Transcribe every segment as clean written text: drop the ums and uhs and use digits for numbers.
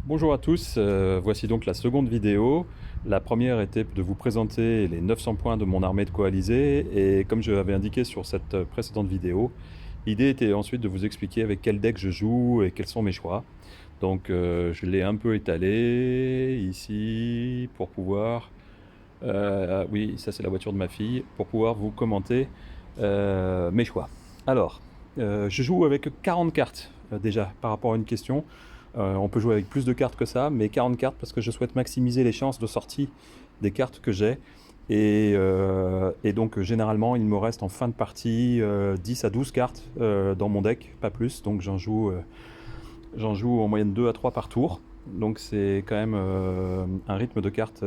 Bonjour à tous, voici donc la seconde vidéo. La première était de vous présenter les 900 points de mon armée de coalisés et comme je l'avais indiqué sur cette précédente vidéo, l'idée était ensuite de vous expliquer avec quel deck je joue et quels sont mes choix. Donc je l'ai un peu étalé ici pour pouvoir... oui, ça c'est la voiture de ma fille, pour pouvoir vous commenter mes choix. Alors, je joue avec 40 cartes déjà par rapport à une question. On peut jouer avec plus de cartes que ça, mais 40 cartes parce que je souhaite maximiser les chances de sortie des cartes que j'ai. Et donc généralement il me reste en fin de partie 10 à 12 cartes dans mon deck, pas plus. Donc j'en joue en moyenne 2 à 3 par tour. Donc c'est quand même un rythme de cartes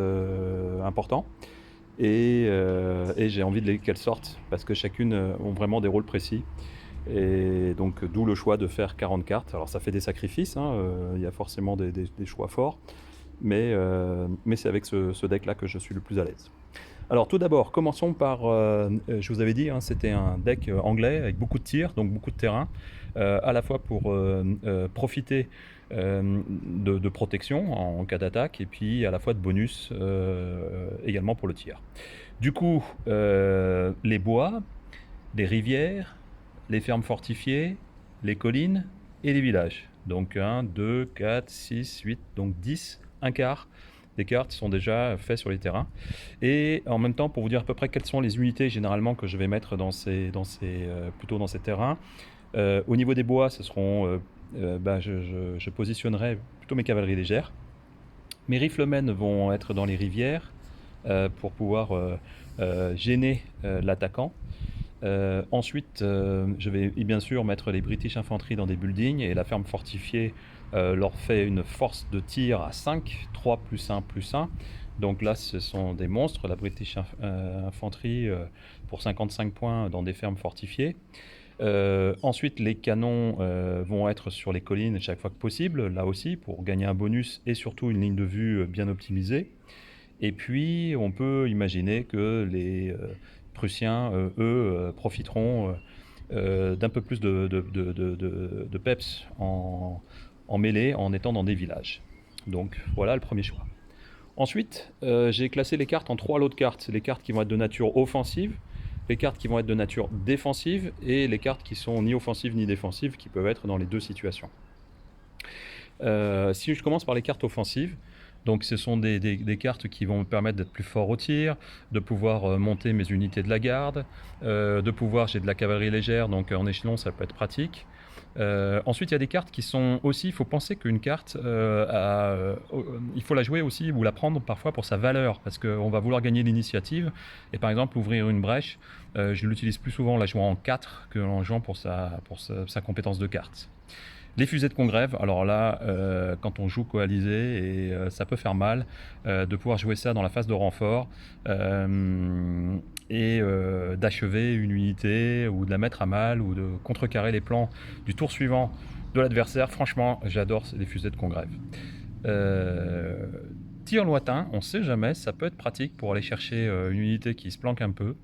important. Et j'ai envie qu'elles sortent parce que chacune ont vraiment des rôles précis. Et donc d'où le choix de faire 40 cartes. Alors ça fait des sacrifices, hein, il y a forcément des choix forts, mais c'est avec ce deck-là que je suis le plus à l'aise. Alors tout d'abord, commençons par, je vous avais dit, hein, c'était un deck anglais avec beaucoup de tirs, donc beaucoup de terrain, à la fois pour profiter de protection en cas d'attaque, et puis à la fois de bonus également pour le tir. Du coup, les bois, les rivières, les fermes fortifiées, les collines et les villages. Donc 1, 2, 4, 6, 8, donc 10, un quart des cartes sont déjà faits sur les terrains. Et en même temps, pour vous dire à peu près quelles sont les unités généralement que je vais mettre plutôt dans ces terrains, au niveau des bois, ce seront, je positionnerai plutôt mes cavaleries légères. Mes riflemen vont être dans les rivières pour pouvoir gêner l'attaquant. Ensuite, je vais bien sûr mettre les British Infantry dans des buildings et la ferme fortifiée leur fait une force de tir à 5, 3 plus 1 plus 1. Donc là, ce sont des monstres, la British Infantry pour 55 points dans des fermes fortifiées. Ensuite, les canons vont être sur les collines chaque fois que possible, là aussi, pour gagner un bonus et surtout une ligne de vue bien optimisée. Et puis, on peut imaginer que les Prussiens, eux, profiteront d'un peu plus de peps en mêlée en étant dans des villages. Donc, voilà le premier choix. Ensuite, j'ai classé les cartes en 3 lots de cartes. Les cartes qui vont être de nature offensive, les cartes qui vont être de nature défensive et les cartes qui sont ni offensives ni défensives, qui peuvent être dans les deux situations. Si je commence par les cartes offensives, donc ce sont des cartes qui vont me permettre d'être plus fort au tir, de pouvoir monter mes unités de la garde, j'ai de la cavalerie légère, donc en échelon ça peut être pratique. Ensuite, il y a des cartes qui sont aussi, il faut penser qu'une carte, il faut la jouer aussi ou la prendre parfois pour sa valeur, parce qu'on va vouloir gagner l'initiative, et par exemple ouvrir une brèche, je l'utilise plus souvent en la jouant en 4 que en jouant pour sa compétence de carte. Les fusées de congrève, alors là, quand on joue coalisé, et ça peut faire mal de pouvoir jouer ça dans la phase de renfort d'achever une unité ou de la mettre à mal ou de contrecarrer les plans du tour suivant de l'adversaire. Franchement, j'adore les fusées de congrève. Tir lointain, on ne sait jamais, ça peut être pratique pour aller chercher une unité qui se planque un peu.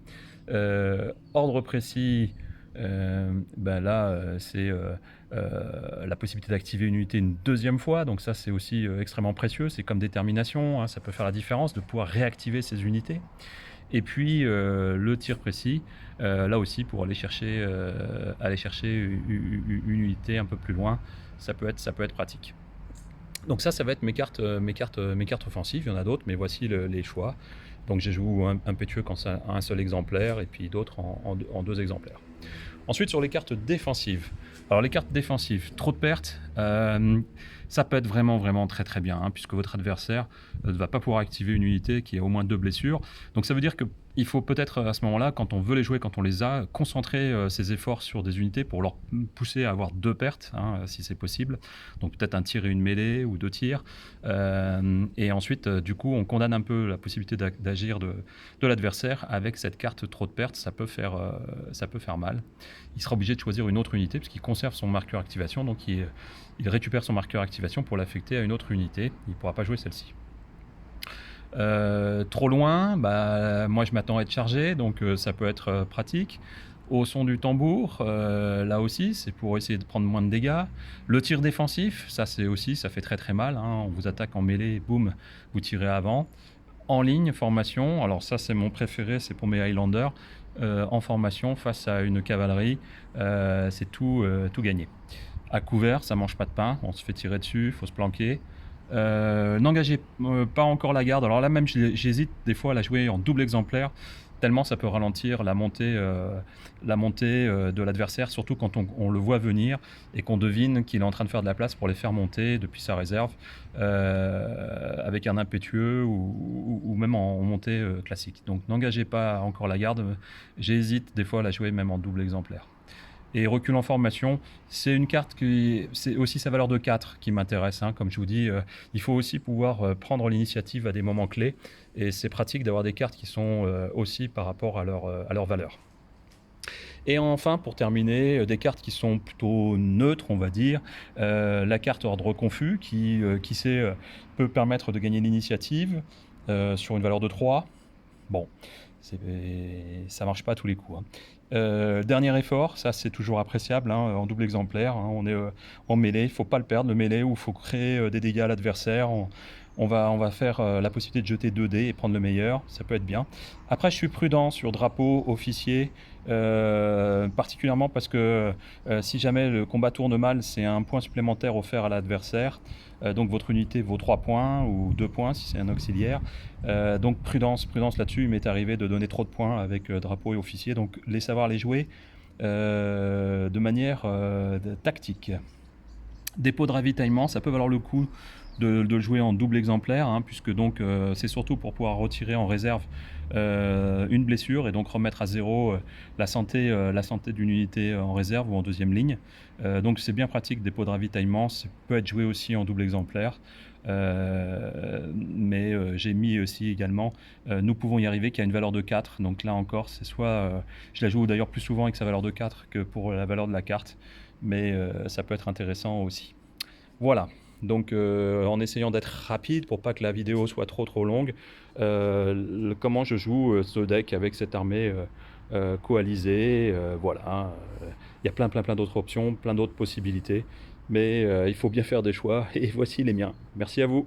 Ordre précis, c'est la possibilité d'activer une unité une deuxième fois, donc ça c'est aussi extrêmement précieux, c'est comme détermination, hein, ça peut faire la différence de pouvoir réactiver ces unités. Et puis le tir précis, là aussi pour aller chercher une unité un peu plus loin, ça peut être pratique. Donc ça va être mes cartes offensives, il y en a d'autres, mais voici les choix. Donc j'ai joué impétueux quand c'est un seul exemplaire, et puis d'autres en 2 exemplaires. Ensuite, sur les cartes défensives. Alors les cartes défensives, trop de pertes, ça peut être vraiment très très bien, hein, puisque votre adversaire ne va pas pouvoir activer une unité qui a au moins 2 blessures. Donc ça veut dire qu'il faut peut-être à ce moment-là, quand on veut les jouer, quand on les a, concentrer ses efforts sur des unités pour leur pousser à avoir 2 pertes, hein, si c'est possible. Donc peut-être un tir et une mêlée ou 2 tirs. Et ensuite, du coup, on condamne un peu la possibilité d'agir de l'adversaire avec cette carte trop de pertes. Ça peut faire mal. Il sera obligé de choisir une autre unité parce qu'il conserve son marqueur activation, donc il récupère son marqueur activation pour l'affecter à une autre unité. Il ne pourra pas jouer celle-ci. Trop loin, moi je m'attends à être chargé, donc ça peut être pratique. au son du tambour, là aussi, c'est pour essayer de prendre moins de dégâts. Le tir défensif, ça c'est aussi, ça fait très très mal, hein. On vous attaque en mêlée, boum, vous tirez avant. En ligne, formation, alors ça c'est mon préféré, c'est pour mes Highlanders. En formation face à une cavalerie, c'est tout gagné. À couvert, ça mange pas de pain, on se fait tirer dessus, il faut se planquer. N'engagez pas encore la garde. Alors là même j'hésite des fois à la jouer en double exemplaire, tellement ça peut ralentir la montée de l'adversaire, surtout quand on le voit venir et qu'on devine qu'il est en train de faire de la place pour les faire monter depuis sa réserve, avec un impétueux ou même en montée classique. Donc n'engagez pas encore la garde, j'hésite des fois à la jouer même en double exemplaire. Et recul en formation, c'est une carte qui, c'est aussi sa valeur de 4 qui m'intéresse, hein. Comme je vous dis, il faut aussi pouvoir prendre l'initiative à des moments clés. Et c'est pratique d'avoir des cartes qui sont aussi par rapport à leur valeur. Et enfin, pour terminer, des cartes qui sont plutôt neutres, on va dire. La carte Ordre Confus, qui sait, peut permettre de gagner l'initiative sur une valeur de 3. Bon, ça marche pas à tous les coups, hein. Dernier effort, ça c'est toujours appréciable, hein, en double exemplaire, hein. On est en mêlée, il faut pas le perdre, le mêlée, où il faut créer des dégâts à l'adversaire. On va faire la possibilité de jeter 2 dés et prendre le meilleur, ça peut être bien. Après, je suis prudent sur drapeau, officier, particulièrement parce que si jamais le combat tourne mal, c'est un point supplémentaire offert à l'adversaire. Donc votre unité vaut 3 points ou 2 points si c'est un auxiliaire. Donc prudence là-dessus. Il m'est arrivé de donner trop de points avec drapeau et officier. Donc savoir les jouer de manière tactique. Dépôt de ravitaillement, ça peut valoir le coup de le jouer en double exemplaire, hein, puisque donc c'est surtout pour pouvoir retirer en réserve une blessure et donc remettre à zéro la santé d'une unité en réserve ou en deuxième ligne. Donc c'est bien pratique, dépôt de ravitaillement, ça peut être joué aussi en double exemplaire. Mais j'ai mis aussi également nous pouvons y arriver, qui a une valeur de 4. Donc là encore, c'est soit je la joue d'ailleurs plus souvent avec sa valeur de 4 que pour la valeur de la carte, mais ça peut être intéressant aussi. Voilà, donc en essayant d'être rapide pour pas que la vidéo soit trop longue, comment je joue ce deck avec cette armée coalisée, voilà. Il y a plein d'autres options, plein d'autres possibilités, mais il faut bien faire des choix et voici les miens. Merci à vous.